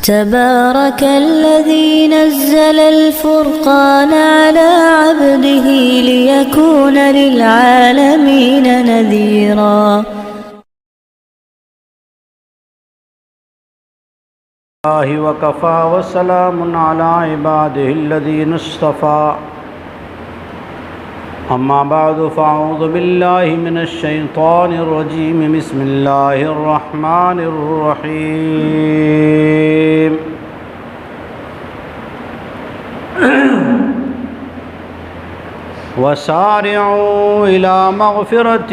تبارك الذي نزل الفرقان على عبده ليكون للعالمين نذيرا. وكفى وسلام على عباده الذين اصطفى. أما بعد فأعوذ بالله من الشيطان الرجيم. بسم الله الرحمن الرحيم. وسارعوا إلى مغفرة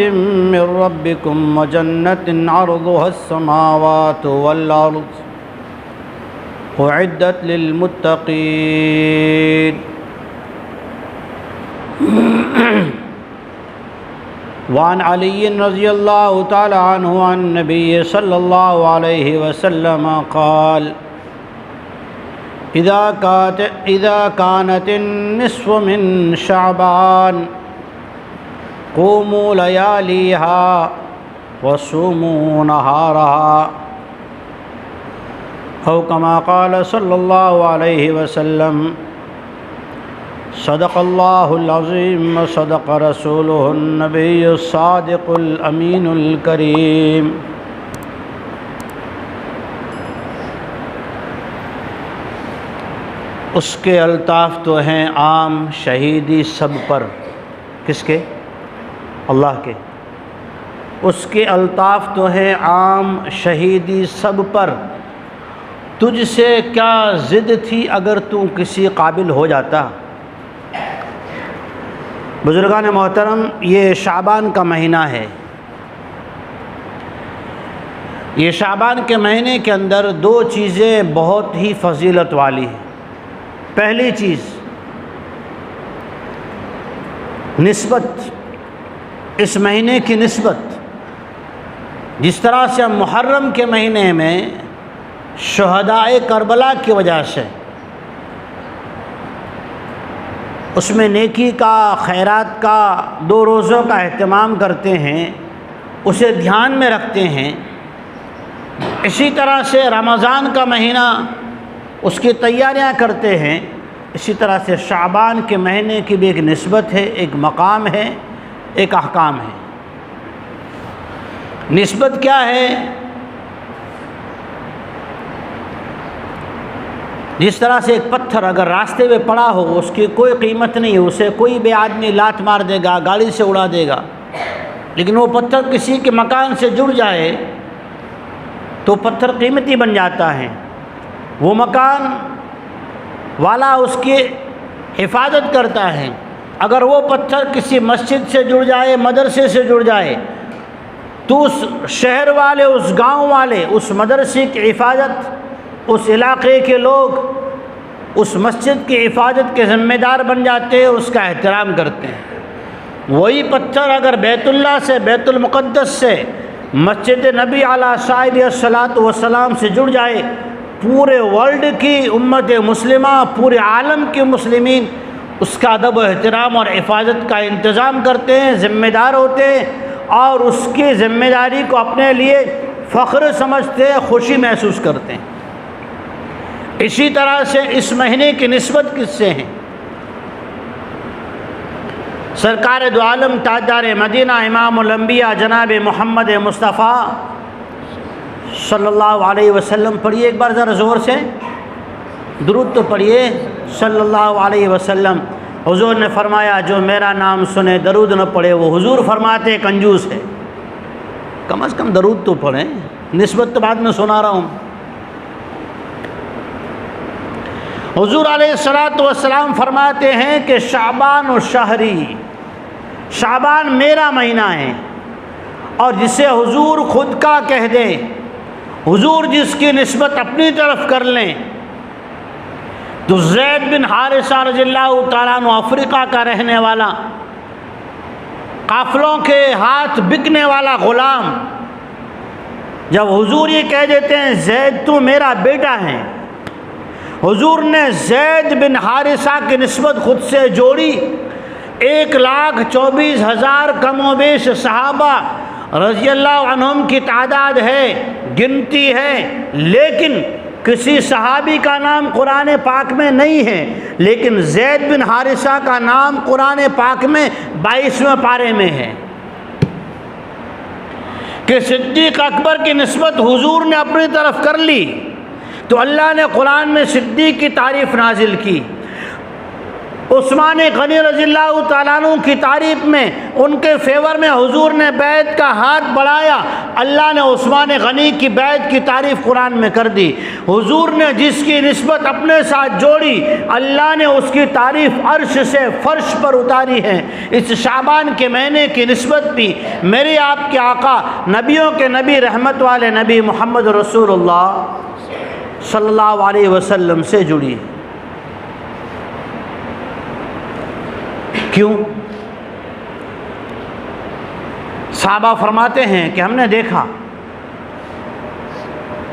من ربكم وجنة عرضها السماوات والأرض أعدت للمتقين. وعن علي رضي الله تعالى عنه عن النبي صلى الله عليه وسلم قال: إذا كانت النصف من شعبان قوموا لياليها وصوموا نهارها، أو كما قال صلى الله عليه وسلم: صدق الله العظيم وصدق رسوله النبي الصادق الأمين الكريم. اس کے الطاف تو ہیں عام شہیدی سب پر. کس کے؟ اللہ کے. اس کے الطاف تو ہیں عام شہیدی سب پر، تجھ سے کیا ضد تھی اگر تو کسی قابل ہو جاتا. بزرگان محترم، یہ شعبان کا مہینہ ہے. یہ شعبان کے مہینے کے اندر دو چیزیں بہت ہی فضیلت والی ہیں. پہلی چیز نسبت، اس مہینے کی نسبت. جس طرح سے ہم محرم کے مہینے میں شہدائے کربلا کی وجہ سے اس میں نیکی کا، خیرات کا، 2 روزوں کا اہتمام کرتے ہیں، اسے دھیان میں رکھتے ہیں، اسی طرح سے رمضان کا مہینہ اس کی تیاریاں کرتے ہیں. اسی طرح سے شعبان کے مہینے کی بھی ایک نسبت ہے، ایک مقام ہے، ایک احکام ہے. نسبت کیا ہے؟ جس طرح سے ایک پتھر اگر راستے میں پڑا ہو، اس کی کوئی قیمت نہیں ہے، اسے کوئی بھی آدمی لات مار دے گا، گاڑی سے اڑا دے گا، لیکن وہ پتھر کسی کے مکان سے جڑ جائے تو پتھر قیمتی بن جاتا ہے. وہ مکان والا اس کی حفاظت کرتا ہے. اگر وہ پتھر کسی مسجد سے جڑ جائے، مدرسے سے جڑ جائے، تو اس شہر والے، اس گاؤں والے اس مدرسے کی حفاظت، اس علاقے کے لوگ اس مسجد کی حفاظت کے ذمہ دار بن جاتے ہیں، اس کا احترام کرتے ہیں. وہی پتھر اگر بیت اللہ سے، بیت المقدس سے، مسجد نبی علیہ صاحب الصلاۃ والسلام سے جڑ جائے، پورے ورلڈ کی امت مسلمہ، پورے عالم کے مسلمین اس کا ادب و احترام اور حفاظت کا انتظام کرتے ہیں، ذمہ دار ہوتے ہیں، اور اس کی ذمہ داری کو اپنے لیے فخر سمجھتے ہیں، خوشی محسوس کرتے ہیں. اسی طرح سے اس مہینے کی نسبت کس سے ہے؟ سرکار دو عالم تاجدار مدینہ امام الانبیاء جناب محمد مصطفیٰ صلی اللہ علیہ وسلم. پڑھیے ایک بار ذرا زور سے درود تو پڑھیے صلی اللہ علیہ وسلم. حضور نے فرمایا جو میرا نام سنے درود نہ پڑھے وہ حضور فرماتے کنجوس ہے. کم از کم درود تو پڑھیں، نسبت تو بعد میں سنا رہا ہوں. حضور علیہ الصلاۃ والسلام فرماتے ہیں کہ شعبان و شہری، شعبان میرا مہینہ ہے، اور جسے حضور خود کا کہہ دیں، حضور جس کی نسبت اپنی طرف کر لیں، تو زید بن حارثہ رضی اللہ تعالیٰ عنہ افریقہ کا رہنے والا، قافلوں کے ہاتھ بکنے والا غلام، جب حضور یہ کہہ دیتے ہیں زید تو میرا بیٹا ہے، حضور نے زید بن حارثہ کی نسبت خود سے جوڑی. 1,24,000 کم و بیش صحابہ رضی اللہ عنہم کی تعداد ہے، گنتی ہے، لیکن کسی صحابی کا نام قرآن پاک میں نہیں ہے، لیکن زید بن حارثہ کا نام قرآن پاک میں 22ویں پارے میں ہے کہ صدیق اکبر کی نسبت حضور نے اپنی طرف کر لی تو اللہ نے قرآن میں صدیق کی تعریف نازل کی۔ عثمان غنی رضی اللہ تعالیٰ عنہ کی تعریف میں، ان کے فیور میں حضور نے بیعت کا ہاتھ بڑھایا، اللہ نے عثمان غنی کی بیعت کی تعریف قرآن میں کر دی۔ حضور نے جس کی نسبت اپنے ساتھ جوڑی، اللہ نے اس کی تعریف عرش سے فرش پر اتاری ہے۔ اس شعبان کے مہینے کی نسبت بھی میرے آپ کے آقا، نبیوں کے نبی، رحمت والے نبی محمد رسول اللہ صلی اللہ علیہ وسلم سے جڑی۔ کیوں؟ صحابہ فرماتے ہیں کہ ہم نے دیکھا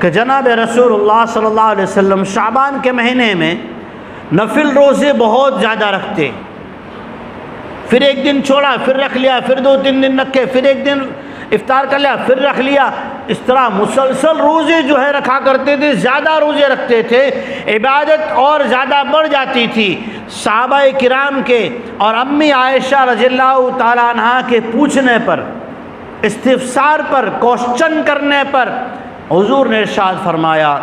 کہ جناب رسول اللہ صلی اللہ علیہ وسلم شعبان کے مہینے میں نفل روزے بہت زیادہ رکھتے، پھر ایک دن چھوڑا، پھر رکھ لیا، پھر 2-3 دن رکھے، پھر ایک دن افطار کر لیا، پھر رکھ لیا۔ اس طرح مسلسل روزے جو ہے رکھا کرتے تھے، زیادہ روزے رکھتے تھے، عبادت اور زیادہ بڑھ جاتی تھی۔ صحابہ کرام کے اور امی عائشہ رضی اللہ تعالیٰ عنہ کے پوچھنے پر، استفسار پر، کوشچن کرنے پر حضور نے ارشاد فرمایا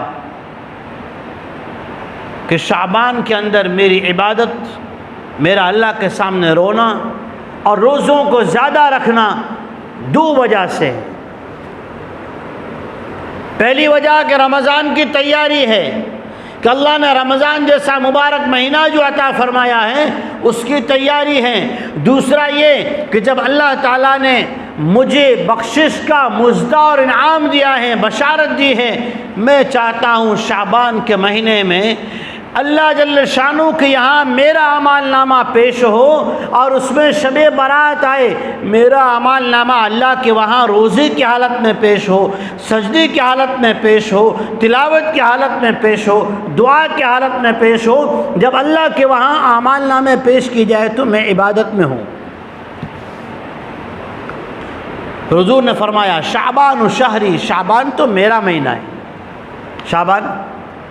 کہ شعبان کے اندر میری عبادت، میرا اللہ کے سامنے رونا اور روزوں کو زیادہ رکھنا 2 وجہ سے۔ پہلی وجہ کہ رمضان کی تیاری ہے کہ اللہ نے رمضان جیسا مبارک مہینہ جو عطا فرمایا ہے اس کی تیاری ہے۔ دوسرا یہ کہ جب اللہ تعالیٰ نے مجھے بخشش کا مزدہ اور انعام دیا ہے، بشارت دی ہے، میں چاہتا ہوں شعبان کے مہینے میں اللہ جل شانہ کے یہاں میرا اعمال نامہ پیش ہو اور اس میں شب برات آئے، میرا اعمال نامہ اللہ کے وہاں روزے کی حالت میں پیش ہو، سجدے کی حالت میں پیش ہو، تلاوت کی حالت میں پیش ہو، دعا کی حالت میں پیش ہو۔ جب اللہ کے وہاں اعمال نامے پیش کی جائے تو میں عبادت میں ہوں۔ حضور نے فرمایا شعبان شہری، شعبان تو میرا مہینہ ہے، شعبان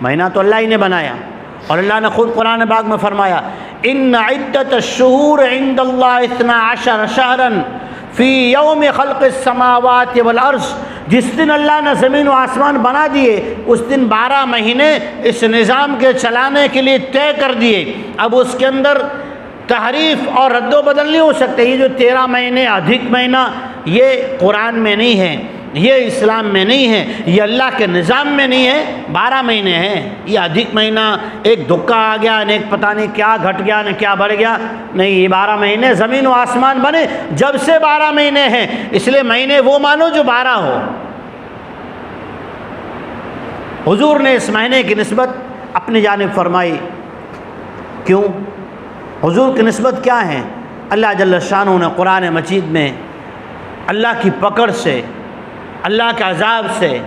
مہینہ تو اللہ ہی نے بنایا، اور اللہ نے خود قرآن پاک میں فرمایا ان عدت الشہور عند اللہ 12 شہرا فی یوم خلق السماوات والارض، جس دن اللہ نے زمین و آسمان بنا دیے اس دن 12 مہینے اس نظام کے چلانے کے لیے طے کر دیے۔ اب اس کے اندر تحریف اور رد و بدل نہیں ہو سکتے۔ یہ جو 13 مہینے ادھک مہینہ، یہ قرآن میں نہیں ہے، یہ اسلام میں نہیں ہے، یہ اللہ کے نظام میں نہیں ہے۔ 12 مہینے ہیں، یہ ادھک مہینہ ایک دھکا آ گیا، ایک پتہ نہیں کیا گھٹ گیا، نہ کیا بڑھ گیا، نہیں، یہ 12 مہینے زمین و آسمان بنے جب سے 12 مہینے ہیں، اس لیے مہینے وہ مانو جو 12 ہو۔ حضور نے اس مہینے کی نسبت اپنی جانب فرمائی۔ کیوں؟ حضور کی نسبت کیا ہے؟ اللہ جل شانہ نے قرآن مجید میں اللہ کی پکڑ سے، اللہ کے عذاب سے،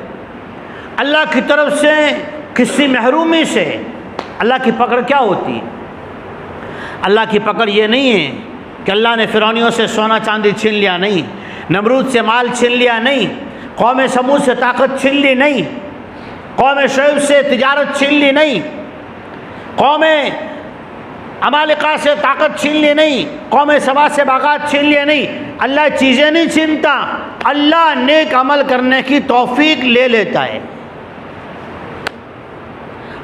اللہ کی طرف سے کسی محرومی سے، اللہ کی پکڑ کیا ہوتی ہے؟ اللہ کی پکڑ یہ نہیں ہے کہ اللہ نے فرعونیوں سے سونا چاندی چھین لیا، نہیں، نمرود سے مال چھین لیا، نہیں، قوم سمود سے طاقت چھین لی، نہیں، قوم شعیب سے تجارت چھین لی، نہیں، قوم عمالقہ سے طاقت چھین لی، نہیں، قوم سبا سے باغات چھین لیے، نہیں۔ اللہ چیزیں نہیں چھینتا، اللہ نیک عمل کرنے کی توفیق لے لیتا ہے۔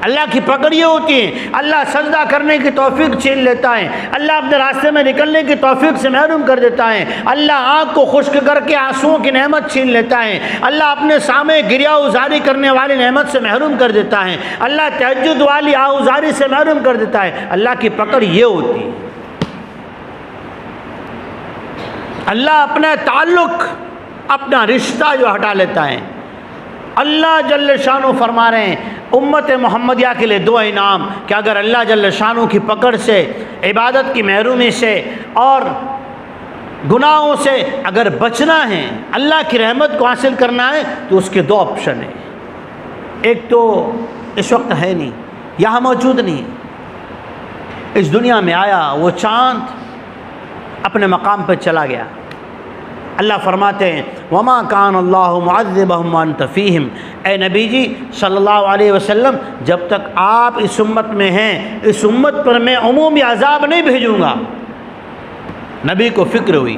اللہ کی پکڑ یہ ہوتی ہے، اللہ سجدہ کرنے کی توفیق چھین لیتا ہے، اللہ اپنے راستے میں نکلنے کی توفیق سے محروم کر دیتا ہے، اللہ آنکھ کو خشک کر کے آنسوؤں کی نعمت چھین لیتا ہے، اللہ اپنے سامنے گریہ ازاری کرنے والی نعمت سے محروم کر دیتا ہے، اللہ تہجد والی آہوزاری سے محروم کر دیتا ہے۔ اللہ کی پکڑ یہ ہوتی ہے۔ اللہ اپنا تعلق، اپنا رشتہ جو ہٹا لیتا ہے۔ اللہ جل شانہ فرما رہے ہیں امت محمدیہ کے لیے 2 انعام کہ اگر اللہ جل شانہ کی پکڑ سے، عبادت کی محرومی سے اور گناہوں سے اگر بچنا ہے، اللہ کی رحمت کو حاصل کرنا ہے، تو اس کے 2 آپشن ہیں۔ ایک تو اس وقت ہے نہیں، یہاں موجود نہیں، اس دنیا میں آیا، وہ چاند اپنے مقام پہ چلا گیا، اللہ فرماتے ہیں وما کان اللہ معذبہم وانت فیہم، اے نبی جی صلی اللہ علیہ وسلم جب تک آپ اس امت میں ہیں اس امت پر میں عمومی عذاب نہیں بھیجوں گا۔ نبی کو فکر ہوئی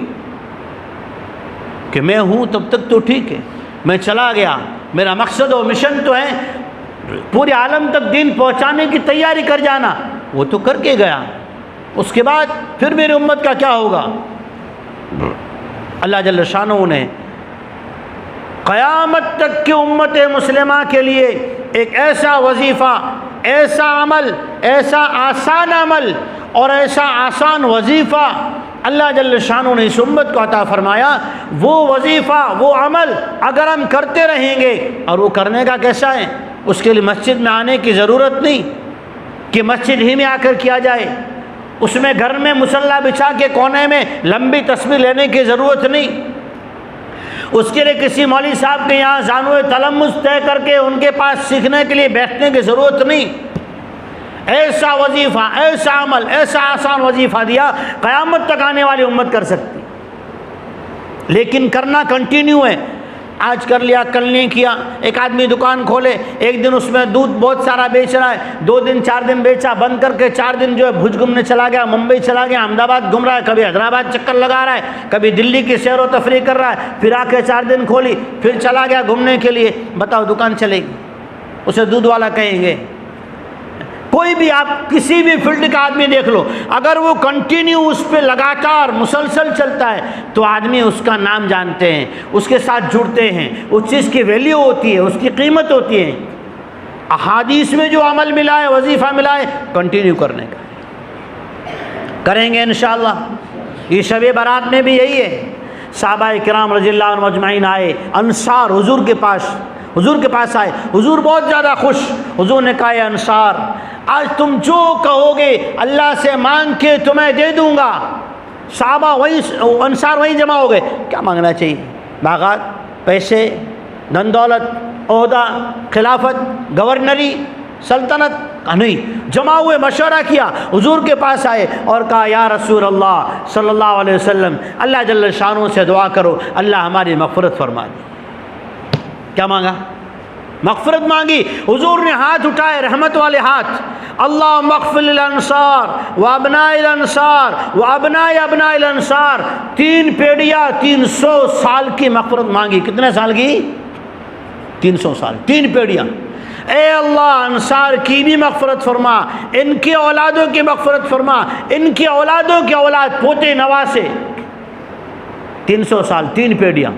کہ میں ہوں تب تک تو ٹھیک ہے، میں چلا گیا، میرا مقصد و مشن تو ہے پورے عالم تک دین پہنچانے کی تیاری کر جانا، وہ تو کر کے گیا، اس کے بعد پھر میری امت کا کیا ہوگا؟ اللہ جل شانہ نے قیامت تک کی امت مسلمہ کے لیے ایک ایسا وظیفہ، ایسا عمل، ایسا آسان عمل اور ایسا آسان وظیفہ اللہ جل شانہ نے اس امت کو عطا فرمایا۔ وہ وظیفہ، وہ عمل اگر ہم کرتے رہیں گے، اور وہ کرنے کا کیسا ہے؟ اس کے لیے مسجد میں آنے کی ضرورت نہیں کہ مسجد ہی میں آ کر کیا جائے، اس میں گھر میں مصلی بچھا کے کونے میں لمبی تسبیح لینے کی ضرورت نہیں، اس کے لیے کسی مولوی صاحب کے یہاں زانوِ تلمس طے کر کے ان کے پاس سیکھنے کے لیے بیٹھنے کی ضرورت نہیں۔ ایسا وظیفہ، ایسا عمل، ایسا آسان وظیفہ دیا قیامت تک آنے والی امت کر سکتی، لیکن کرنا کنٹینیو ہے۔ آج کر لیا کل نہیں کیا۔ ایک آدمی دکان کھولے، ایک دن اس میں دودھ بہت سارا بیچ رہا ہے، 2 دن 4 دن بیچا، بند کر کے 4 دن جو ہے بھوج گھومنے چلا گیا، ممبئی چلا گیا، احمد آباد گھوم رہا ہے، کبھی حیدرآباد چکر لگا رہا ہے، کبھی دلی کی سیر و تفریح کر رہا ہے، پھر آ کے 4 دن کھولی، پھر چلا گیا گھومنے کے لیے، بتاؤ دکان چلے گی؟ اسے دودھ والا کہیں گے۔ کوئی بھی آپ کسی بھی فیلڈ کا آدمی دیکھ لو، اگر وہ کنٹینیو اس پہ لگاتار مسلسل چلتا ہے تو آدمی اس کا نام جانتے ہیں، اس کے ساتھ جڑتے ہیں، اس چیز کی ویلیو ہوتی ہے، اس کی قیمت ہوتی ہے۔ احادیث میں جو عمل ملا ہے، وظیفہ ملا ہے، کنٹینیو کرنے کا کریں گے انشاءاللہ۔ یہ شب برات میں بھی یہی ہے، صحابہ کرام رضی اللہ عنہم اجمعین آئے، انصار حضور کے پاس آئے، حضور بہت زیادہ خوش، حضور نے کہا اے انصار آج تم جو کہو گے اللہ سے مانگ کے تمہیں دے دوں گا۔ صحابہ انصار وہیں جمع ہو گئے، کیا مانگنا چاہیے؟ باغات، پیسے، دھن دولت، عہدہ، خلافت، گورنری، سلطنت؟ نہیں، جمع ہوئے، مشورہ کیا، حضور کے پاس آئے اور کہا یا رسول اللہ صلی اللہ علیہ وسلم اللہ جل شانہ سے دعا کرو اللہ ہماری مغفرت فرما دے۔ کیا مانگا؟ مغفرت مانگی۔ حضور نے ہاتھ اٹھائے، رحمت والے ہاتھ، اللہم اغفر للانصار وابناء الانصار وابناء ابناء الانصار، 3 پیڑیاں 300 سال کی مغفرت مانگی۔ کتنے سال کی؟ 300 سال، 3 پیڑیاں۔ اے اللہ انصار کی بھی مغفرت فرما، ان کی اولادوں کی مغفرت فرما، ان کی اولادوں کی اولاد، پوتے نواسے، 300 سال، 3 پیڑیاں۔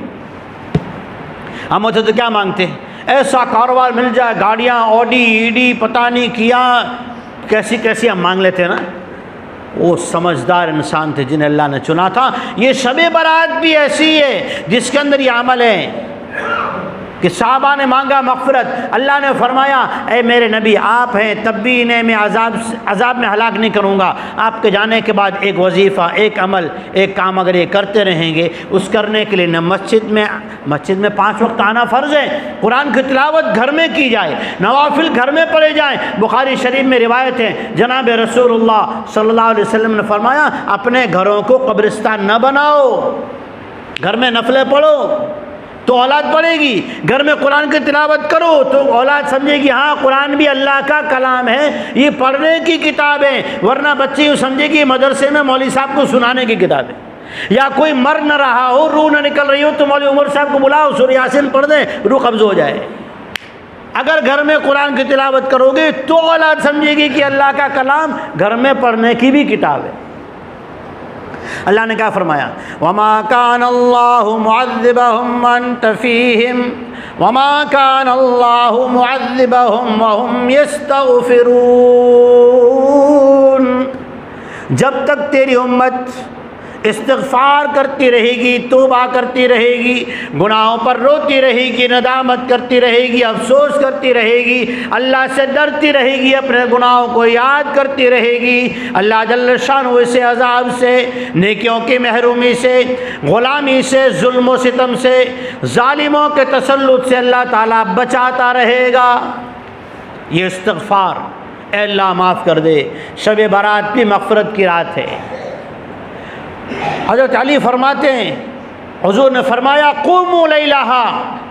ہم ہوتے تو کیا مانگتے؟ ایسا کاروبار مل جائے، گاڑیاں، اوڈی، ایڈی، پتہ نہیں کیا کیسی ہم مانگ لیتے نا۔ وہ سمجھدار انسان تھے جنہیں اللہ نے چنا تھا۔ یہ شب برات بھی ایسی ہے جس کے اندر یہ عمل ہے کہ صحابہ نے مانگا مغفرت، اللہ نے فرمایا اے میرے نبی آپ ہیں تب بھی انہیں میں عذاب میں ہلاک نہیں کروں گا، آپ کے جانے کے بعد ایک وظیفہ، ایک عمل، ایک کام اگر یہ کرتے رہیں گے، اس کرنے کے لیے نہ مسجد میں 5 وقت آنا فرض ہے، قرآن کی تلاوت گھر میں کی جائے، نوافل گھر میں پڑھے جائیں۔ بخاری شریف میں روایت ہے، جناب رسول اللہ صلی اللہ علیہ وسلم نے فرمایا اپنے گھروں کو قبرستان نہ بناؤ، گھر میں نفلیں پڑھو تو اولاد پڑھے گی، گھر میں قرآن کی تلاوت کرو تو اولاد سمجھے گی ہاں قرآن بھی اللہ کا کلام ہے، یہ پڑھنے کی کتاب ہے، ورنہ بچے یوں سمجھے گی مدرسے میں مولوی صاحب کو سنانے کی کتاب ہے۔ یا کوئی مر نہ رہا ہو، روح نہ نکل رہی ہو تو مولوی عمر صاحب کو بلاؤ، سورہ یاسین پڑھ دیں، روح قبض ہو جائے۔ اگر گھر میں قرآن کی تلاوت کرو گے تو اولاد سمجھے گی کہ اللہ کا کلام گھر میں پڑھنے کی بھی کتاب ہے۔ اللہ نے کیا فرمایا؟ وَمَا كَانَ اللَّهُ مُعَذِّبَهُمْ وَأَنْتَ فِيهِمْ وَمَا كَانَ اللَّهُ مُعَذِّبَهُمْ وَهُمْ يَسْتَغْفِرُونَ، جب تک تیری امت استغفار کرتی رہے گی، توبہ کرتی رہے گی، گناہوں پر روتی رہے گی، ندامت کرتی رہے گی، افسوس کرتی رہے گی، اللہ سے ڈرتی رہے گی، اپنے گناہوں کو یاد کرتی رہے گی، اللہ جل شانہ سے عذاب سے، نیکیوں کی محرومی سے، غلامی سے، ظلم و ستم سے، ظالموں کے تسلط سے اللہ تعالیٰ بچاتا رہے گا۔ یہ استغفار، اے اللہ معاف کر دے۔ شب برات بھی مغفرت کی رات ہے۔ حضرت علی فرماتے ہیں حضور نے فرمایا قوموا لیلہا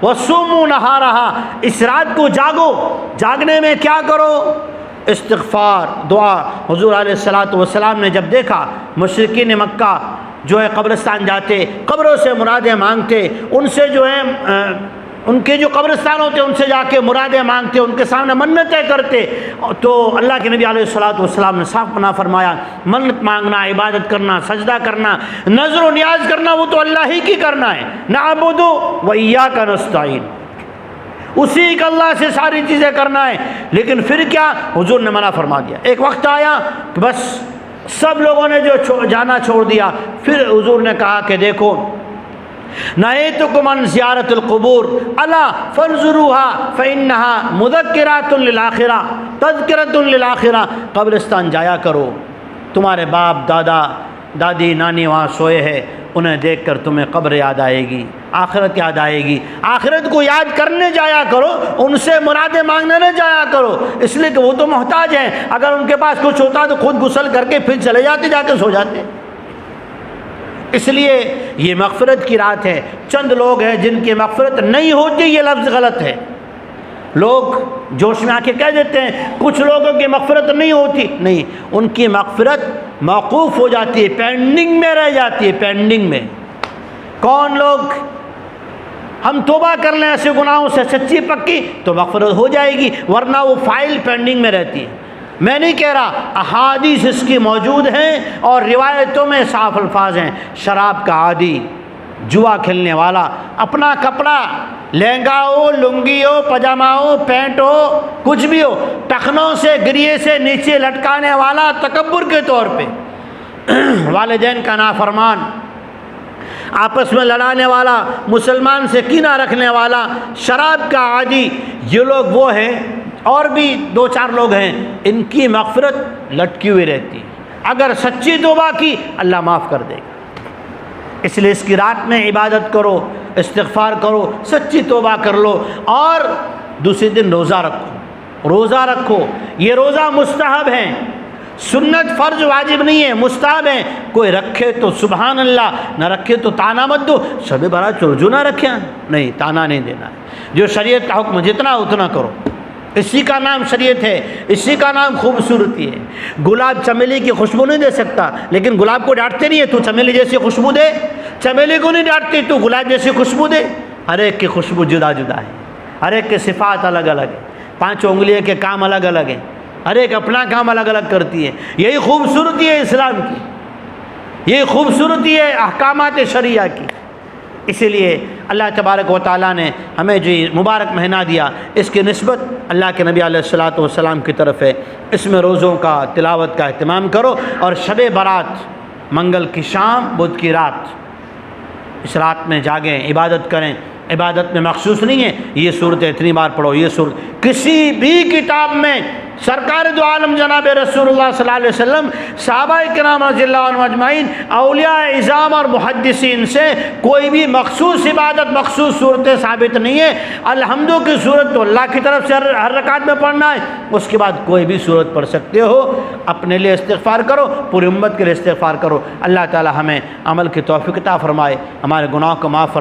وصوموا نہارہا، اس رات کو جاگو، جاگنے میں کیا کرو؟ استغفار، دعا۔ حضور علیہ الصلوۃ والسلام نے جب دیکھا مشرکین مکہ جو ہے قبرستان جاتے، قبروں سے مرادیں مانگتے، ان سے جو ہے ان کے جو قبرستان ہوتے ان سے جا کے مرادیں مانگتے، ان کے سامنے منتیں کرتے، تو اللہ کے نبی علیہ الصلوۃ والسلام نے صاف منع فرمایا منت مانگنا، عبادت کرنا، سجدہ کرنا، نذر و نیاز کرنا وہ تو اللہ ہی کی کرنا ہے، نعبد و ایاک نستعین، اسی کا اللہ سے ساری چیزیں کرنا ہے۔ لیکن پھر کیا؟ حضور نے منع فرما دیا۔ ایک وقت آیا کہ بس سب لوگوں نے جو جانا چھوڑ دیا، پھر حضور نے کہا کہ دیکھو نہیتکم عن زیارت القبور الا فانظروها فانها مذکرات للآخرہ تذکرۃ للآخرہ، قبرستان جایا کرو، تمہارے باپ دادا دادی نانی وہاں سوئے ہیں، انہیں دیکھ کر تمہیں قبر یاد آئے گی، آخرت یاد آئے گی، آخرت کو یاد کرنے جایا کرو، ان سے مرادیں مانگنے نہ جایا کرو، اس لیے کہ وہ تو محتاج ہیں، اگر ان کے پاس کچھ ہوتا تو خود غسل کر کے پھر چلے جاتے، جا کے سو جاتے۔ اس لیے یہ مغفرت کی رات ہے۔ چند لوگ ہیں جن کی مغفرت نہیں ہوتی، یہ لفظ غلط ہے، لوگ جوش میں آ کے کہہ دیتے ہیں کچھ لوگوں کی مغفرت نہیں ہوتی، نہیں، ان کی مغفرت موقوف ہو جاتی ہے، پینڈنگ میں رہ جاتی ہے، پینڈنگ میں۔ کون لوگ ہم توبہ کر لیں ایسے گناہوں سے سچی پکی تو مغفرت ہو جائے گی، ورنہ وہ فائل پینڈنگ میں رہتی ہے۔ میں نہیں کہہ رہا، احادیث اس کی موجود ہیں اور روایتوں میں صاف الفاظ ہیں، شراب کا عادی، جوا کھیلنے والا، اپنا کپڑا لہنگا ہو، لنگی ہو، پاجامہ ہو، پینٹ ہو، کچھ بھی ہو، ٹخنوں سے گریے سے نیچے لٹکانے والا تکبر کے طور پہ، والدین کا نافرمان، آپس میں لڑانے والا، مسلمان سے کینہ رکھنے والا، شراب کا عادی، یہ لوگ وہ ہیں، اور بھی دو چار لوگ ہیں، ان کی مغفرت لٹکی ہوئی رہتی، اگر سچی توبہ کی اللہ معاف کر دے گا۔ اس لیے اس کی رات میں عبادت کرو، استغفار کرو، سچی توبہ کر لو، اور دوسرے دن روزہ رکھو، روزہ رکھو۔ یہ روزہ مستحب ہیں، سنت فرض واجب نہیں ہے، مستحب ہیں، کوئی رکھے تو سبحان اللہ، نہ رکھے تو تانا مت دو، شب برات چرجو نہ رکھے، نہیں، تانا نہیں دینا ہے، جو شریعت کا حکم جتنا اتنا کرو، اسی کا نام شریعت ہے، اسی کا نام خوبصورتی ہے۔ گلاب چمیلی کی خوشبو نہیں دے سکتا، لیکن گلاب کو ڈانٹتے نہیں ہے تو چمیلی جیسی خوشبو دے، چمیلی کو نہیں ڈانٹتی تو گلاب جیسی خوشبو دے، ہر ایک کی خوشبو جدا جدا ہے، ہر ایک کے صفات الگ الگ ہیں، پانچوں انگلیوں کے کام الگ الگ ہیں، ہر ایک اپنا کام الگ الگ کرتی ہے۔ یہی خوبصورتی ہے اسلام کی، یہی خوبصورتی ہے احکامات شریعہ کی۔ اسی لیے اللہ تبارک و تعالیٰ نے ہمیں جو مبارک مہینہ دیا، اس کی نسبت اللہ کے نبی علیہ الصلوۃ والسلام کی طرف ہے۔ اس میں روزوں کا، تلاوت کا اہتمام کرو، اور شب برات، منگل کی شام، بدھ کی رات، اس رات میں جاگیں، عبادت کریں۔ عبادت میں مخصوص نہیں ہے یہ صورتیں اتنی بار پڑھو، یہ صورت کسی بھی کتاب میں سرکار دو عالم جناب رسول اللہ صلی اللہ علیہ وسلم، صحابہ کرام رضی اللہ عنہم اجمعین، اولیاء اعظام اور محدثین سے کوئی بھی مخصوص عبادت، مخصوص صورتیں ثابت نہیں ہے۔ الحمدو کی صورت تو اللہ کی طرف سے ہر رکعت میں پڑھنا ہے، اس کے بعد کوئی بھی صورت پڑھ سکتے ہو۔ اپنے لیے استغفار کرو، پوری امت کے لیے استغفار کرو۔ اللہ تعالی ہمیں عمل کی توفیق عطا فرمائے، ہمارے گناہوں کو معاف فرمائے۔